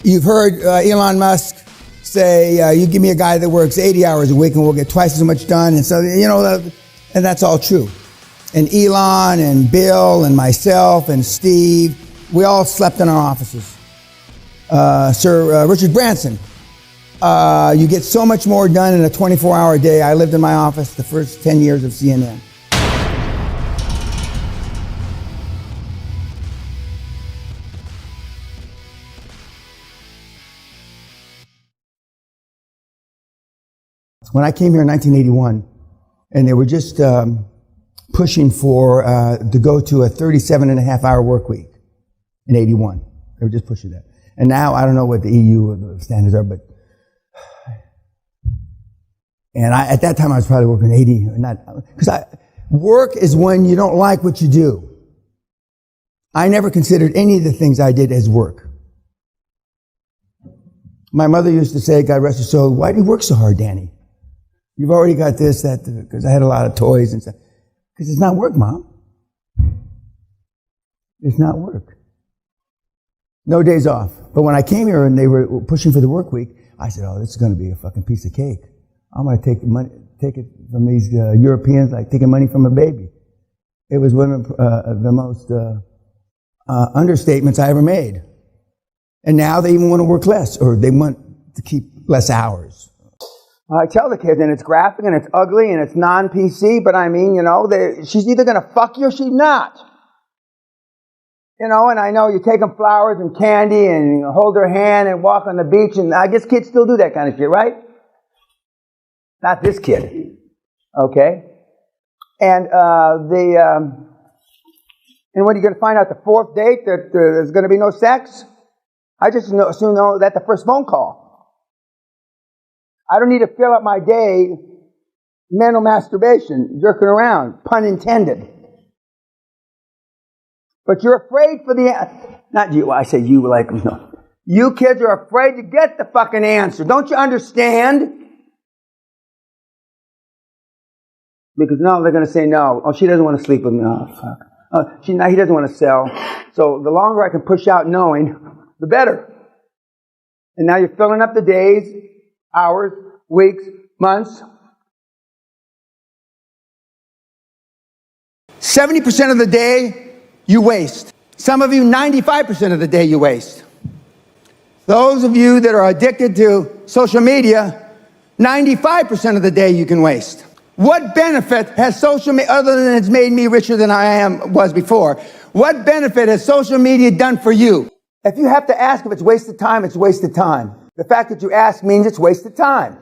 You've heard Elon Musk say, you give me a guy that works 80 hours a week and we'll get twice as much done. And so, and that's all true. And Elon and Bill and myself and Steve, we all slept in our offices. Sir Richard Branson, you get so much more done in a 24-hour day. I lived in my office the first 10 years of CNN. When I came here in 1981, and they were just pushing for to go to a 37.5-hour work week in 81. They were just pushing that. And now, I don't know what the EU standards are, but... And at that time, I was probably working 80, because work is when you don't like what you do. I never considered any of the things I did as work. My mother used to say, God rest her soul, why do you work so hard, Danny? You've already got this, that, because I had a lot of toys and stuff. Because it's not work, Mom. It's not work. No days off. But when I came here and they were pushing for the work week, I said, oh, this is going to be a fucking piece of cake. I'm going to take it from these Europeans like taking money from a baby. It was one of the most understatements I ever made. And now they even want to work less, or they want to keep less hours. I tell the kids, and it's graphic, and it's ugly, and it's non-PC, but I mean, she's either going to fuck you or she's not. And I know you take them flowers and candy and hold their hand and walk on the beach, and I guess kids still do that kind of shit, right? Not this kid. Okay? And and when you're going to find out the fourth date that there's going to be no sex, I just assume that the first phone call. I don't need to fill up my day mental masturbation, jerking around, pun intended. But you're afraid for not you, I say you like, no. You kids are afraid to get the fucking answer. Don't you understand? Because no, they're going to say no. Oh, she doesn't want to sleep with me. Oh, fuck. Oh, he doesn't want to sell. So the longer I can push out knowing, the better. And now you're filling up the days, hours, weeks, months. 70% of the day you waste. Some of you, 95% of the day you waste. Those of you that are addicted to social media, 95% of the day you can waste. What benefit has social media, other than it's made me richer than I was before, what benefit has social media done for you? If you have to ask if it's wasted time, it's wasted time. The fact that you ask means it's wasted time.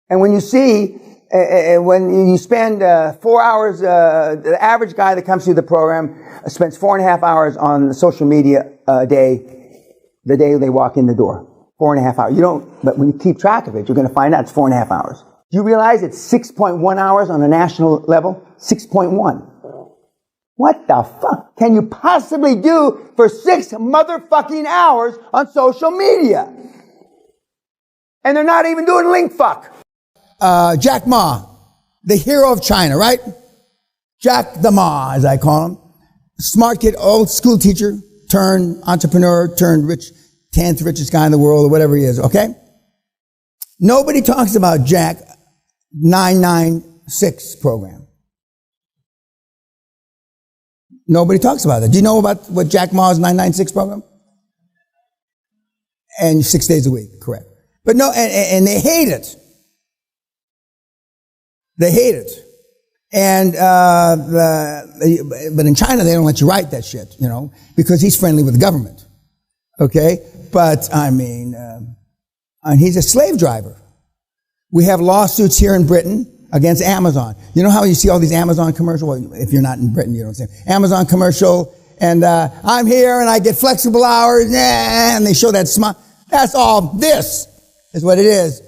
And when you see, when you spend 4 hours, the average guy that comes through the program spends 4.5 hours on social media a day, the day they walk in the door. 4.5 hours. But when you keep track of it, you're going to find out it's 4.5 hours. Do you realize it's 6.1 hours on a national level? 6.1. What the fuck can you possibly do for 6 motherfucking hours on social media? And they're not even doing link fuck. Jack Ma, the hero of China, right? Jack the Ma, as I call him. Smart kid, old school teacher, turned entrepreneur, turned 10th richest guy in the world, or whatever he is, okay? Nobody talks about Jack 996 program. Nobody talks about it. Do you know about what Jack Ma's 996 program? And 6 days a week, correct. But no, and they hate it. They hate it. And, but in China, they don't let you write that shit, because he's friendly with the government. Okay? But, and he's a slave driver. We have lawsuits here in Britain against Amazon. You know how you see all these Amazon commercials? Well, if you're not in Britain, you don't see Amazon commercial, and I'm here and I get flexible hours, and they show that smile. That's all. This is what it is.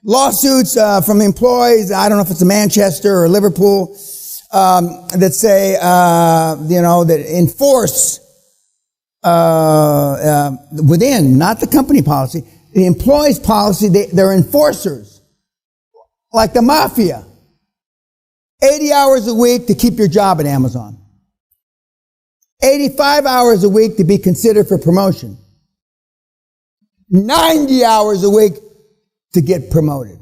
Lawsuits from employees, I don't know if it's in Manchester or Liverpool, that say, that enforce within, not the company policy, the employee's policy, they're enforcers. Like the mafia. 80 hours a week to keep your job at Amazon. 85 hours a week to be considered for promotion. 90 hours a week to get promoted.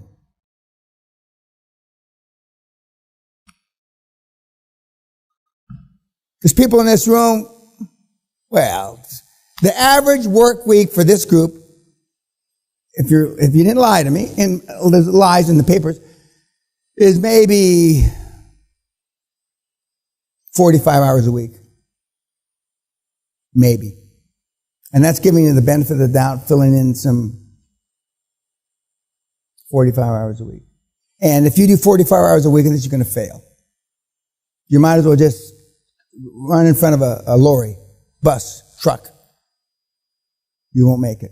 There's people in this room, well, the average work week for this group, if you didn't lie to me, and there's lies in the papers, is maybe 45 hours a week. Maybe. And that's giving you the benefit of the doubt, filling in some 45 hours a week. And if you do 45 hours a week, you're going to fail. You might as well just run in front of a lorry, bus, truck. You won't make it.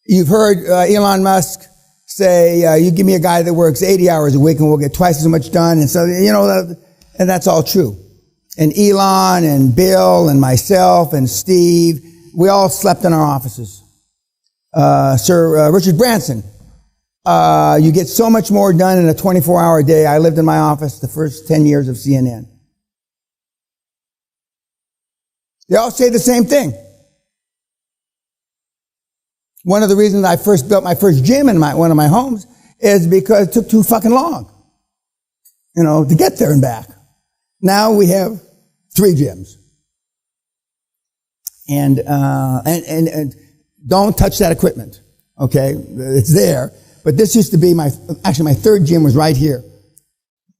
You've heard Elon Musk say, you give me a guy that works 80 hours a week and we'll get twice as much done. And so, and that's all true. And Elon and Bill and myself and Steve, we all slept in our offices. Sir Richard Branson, you get so much more done in a 24-hour day. I lived in my office the first 10 years of CNN. They all say the same thing. One of the reasons I first built my first gym in one of my homes is because it took too fucking long, to get there and back. Now we have 3 gyms. And don't touch that equipment, okay? It's there. But this used to be my 3rd gym was right here.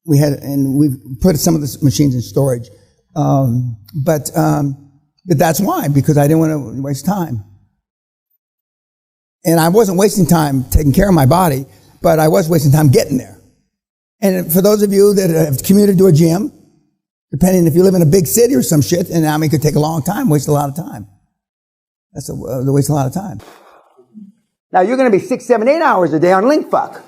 We've put some of the machines in storage. But that's why, because I didn't want to waste time. And I wasn't wasting time taking care of my body, but I was wasting time getting there. And for those of you that have commuted to a gym, depending if you live in a big city or some shit, and it could take a long time, waste a lot of time. That's a waste a lot of time. Now you're going to be 6, 7, 8 hours a day on LinkFuck.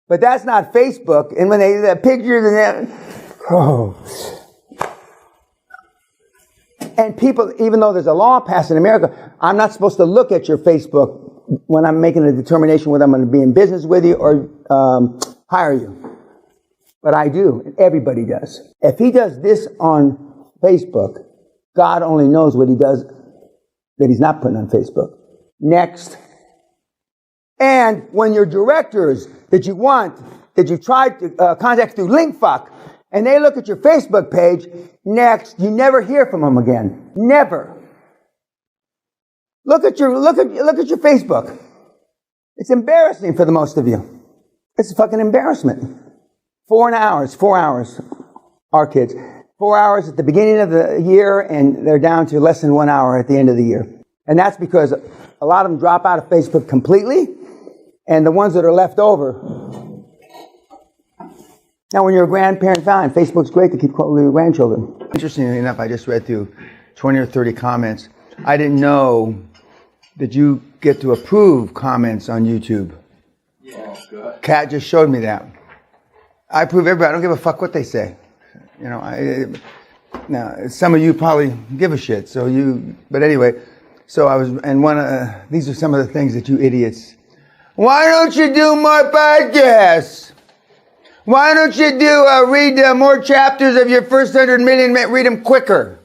But that's not Facebook. And when the pictures and that, And people, even though there's a law passed in America, I'm not supposed to look at your Facebook when I'm making a determination whether I'm going to be in business with you or hire you. But I do, and everybody does. If he does this on Facebook, God only knows what he does that he's not putting on Facebook. Next. And when your directors that you tried to contact through LinkFuck, and they look at your Facebook page, next, you never hear from them again. Never. Look at your Facebook. It's embarrassing for the most of you. It's a fucking embarrassment. 4 hours, our kids. 4 hours at the beginning of the year, and they're down to less than 1 hour at the end of the year. And that's because a lot of them drop out of Facebook completely, and the ones that are left over. Now, when you're a grandparent, fine. Facebook's great to keep hold of your grandchildren. Interestingly enough, I just read through 20 or 30 comments. I didn't know that you get to approve comments on YouTube. Yeah, good. Kat just showed me that. I approve everybody. I don't give a fuck what they say. Now, some of you probably give a shit. But anyway, so I was, and these are some of the things that you idiots. Why don't you do more podcasts? Why don't you read more chapters of your first 100 million? Read them quicker.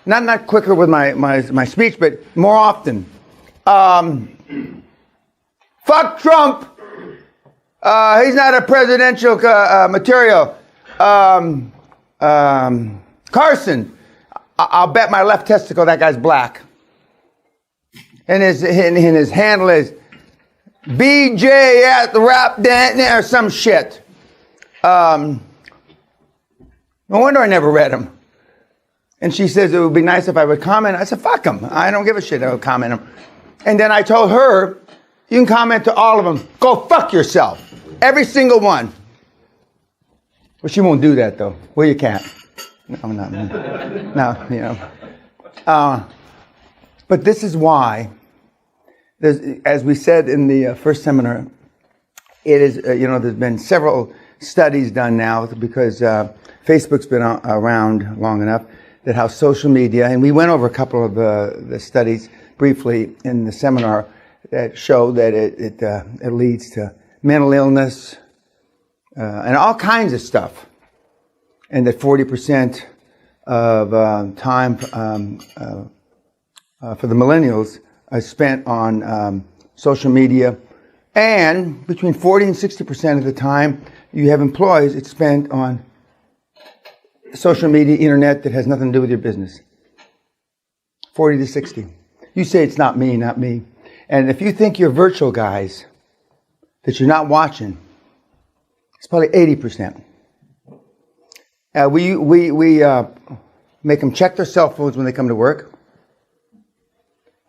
Not quicker with my speech, but more often. Fuck Trump. He's not a presidential material. Carson. I'll bet my left testicle that guy's black. And his handle is BJ at the rap dance or some shit. No wonder I never read him. And she says it would be nice if I would comment. I said, fuck him. I don't give a shit. I would comment him. And then I told her, you can comment to all of them. Go fuck yourself. Every single one. Well, she won't do that though. Well, you can't. No, not. No, but this is why. As we said in the first seminar, it is, there's been several studies done now because Facebook's been around long enough that how social media, and we went over a couple of the studies briefly in the seminar that show that it leads to mental illness and all kinds of stuff, and that 40% of time for the millennials is spent on social media, and between 40 and 60% of the time you have employees, it's spent on social media, internet that has nothing to do with your business. 40 to 60. You say it's not me, not me. And if you think you're virtual guys, that you're not watching, it's probably 80%. We make them check their cell phones when they come to work.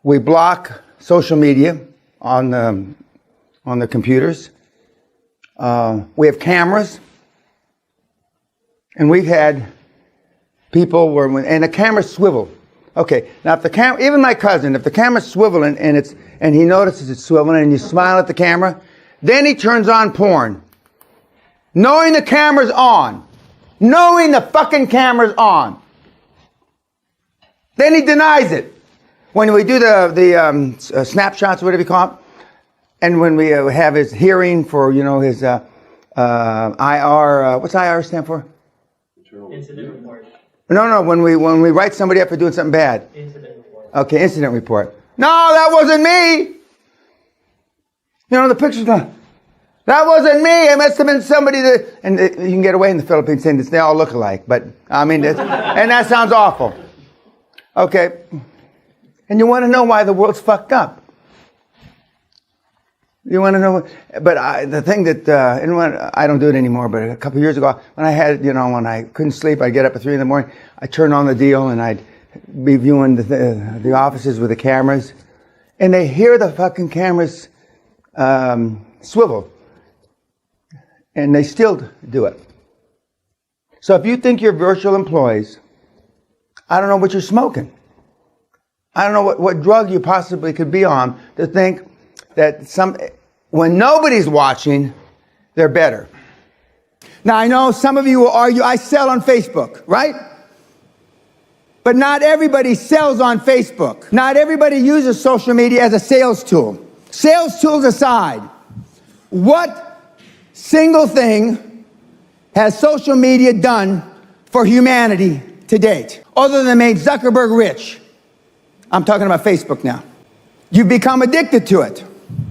We block social media on the computers. We have cameras. And we've had people and the cameras swivel. Okay, now if the camera, even my cousin, if the camera's swiveling and he notices it's swiveling and you smile at the camera, then he turns on porn. Knowing the camera's on. Knowing the fucking camera's on. Then he denies it. When we do the snapshots, whatever you call it, and when we have his hearing for, his IR, what's IR stand for? Incident report. No, when we write somebody up for doing something bad. Incident report. Okay, incident report. No, that wasn't me. The picture's gone. That wasn't me. It must have been somebody that, and you can get away in the Philippines saying this, they all look alike, but I mean, and that sounds awful. Okay. And you want to know why the world's fucked up. You want to know, but the thing that, I don't do it anymore, but a couple of years ago, when I had, when I couldn't sleep, I'd get up at 3 a.m, I'd turn on the deal and I'd be viewing the offices with the cameras, and they hear the fucking cameras swivel, and they still do it. So if you think you're virtual employees, I don't know what you're smoking. I don't know what drug you possibly could be on to think that when nobody's watching, they're better. Now, I know some of you will argue, I sell on Facebook, right? But not everybody sells on Facebook. Not everybody uses social media as a sales tool. Sales tools aside, what single thing has social media done for humanity to date, other than made Zuckerberg rich? I'm talking about Facebook now. You've become addicted to it.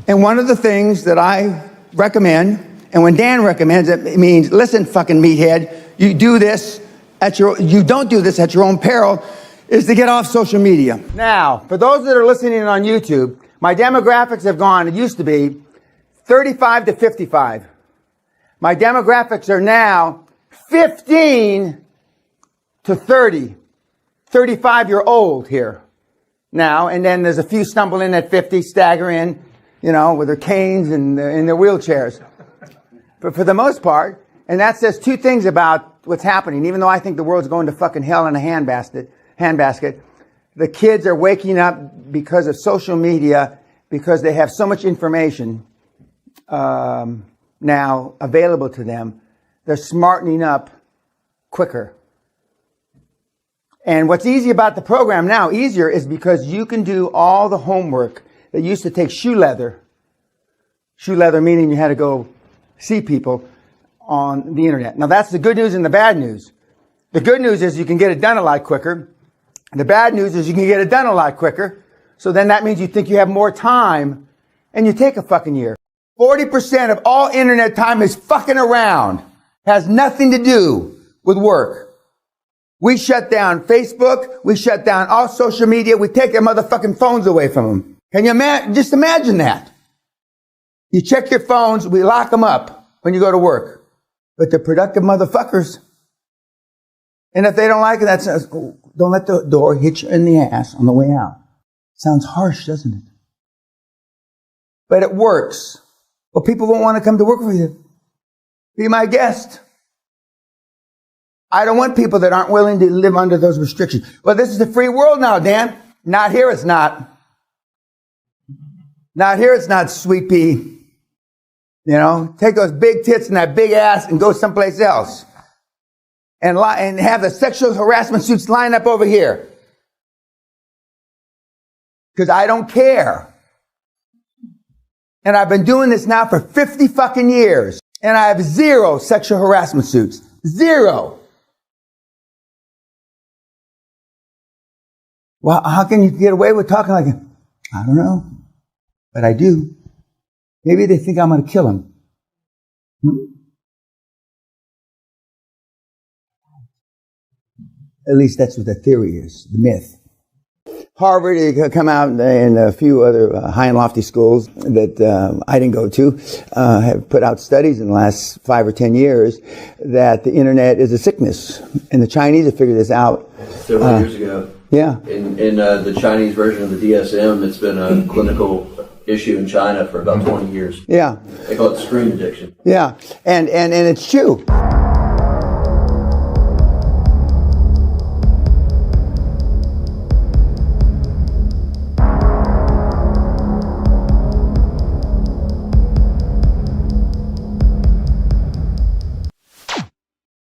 And one of the things that I recommend, and when Dan recommends it, it means, listen, fucking meathead, you don't do this at your own peril, is to get off social media. Now, for those that are listening on YouTube, my demographics have gone, it used to be 35 to 55. My demographics are now 15 to 30, 35-year-old here now, and then there's a few stumble in at 50, stagger in, with their canes and in their wheelchairs. But for the most part, and that says two things about what's happening. Even though I think the world's going to fucking hell in a handbasket, the kids are waking up because of social media, because they have so much information now available to them. They're smartening up quicker. And what's easy about the program now, easier, is because you can do all the homework that used to take shoe leather. Shoe leather meaning you had to go see people on the internet. Now that's the good news and the bad news. The good news is you can get it done a lot quicker. The bad news is you can get it done a lot quicker. So then that means you think you have more time, and you take a fucking year. 40% of all internet time is fucking around. Has nothing to do with work. We shut down Facebook. We shut down all social media. We take their motherfucking phones away from them. Can you just imagine that? You check your phones. We lock them up when you go to work. But they're productive motherfuckers. And if they don't like it, that says, oh, don't let the door hit you in the ass on the way out. Sounds harsh, doesn't it? But it works. Well, people won't want to come to work for you. Be my guest. I don't want people that aren't willing to live under those restrictions. Well, this is a free world now, Dan. Not here, it's not. Not here, it's not, sweet pea. Take those big tits and that big ass and go someplace else. And have the sexual harassment suits line up over here. Because I don't care. And I've been doing this now for 50 fucking years. And I have 0 sexual harassment suits. 0. Well, how can you get away with talking like him? I don't know, but I do. Maybe they think I'm going to kill him. At least that's what the theory is, the myth. Harvard, they come out, and a few other high and lofty schools that I didn't go to have put out studies in the last 5 or 10 years that the internet is a sickness. And the Chinese have figured this out. Several years ago. Yeah. In the Chinese version of the DSM, it's been a clinical issue in China for about 20 years. Yeah. They call it screen addiction. Yeah. And it's true.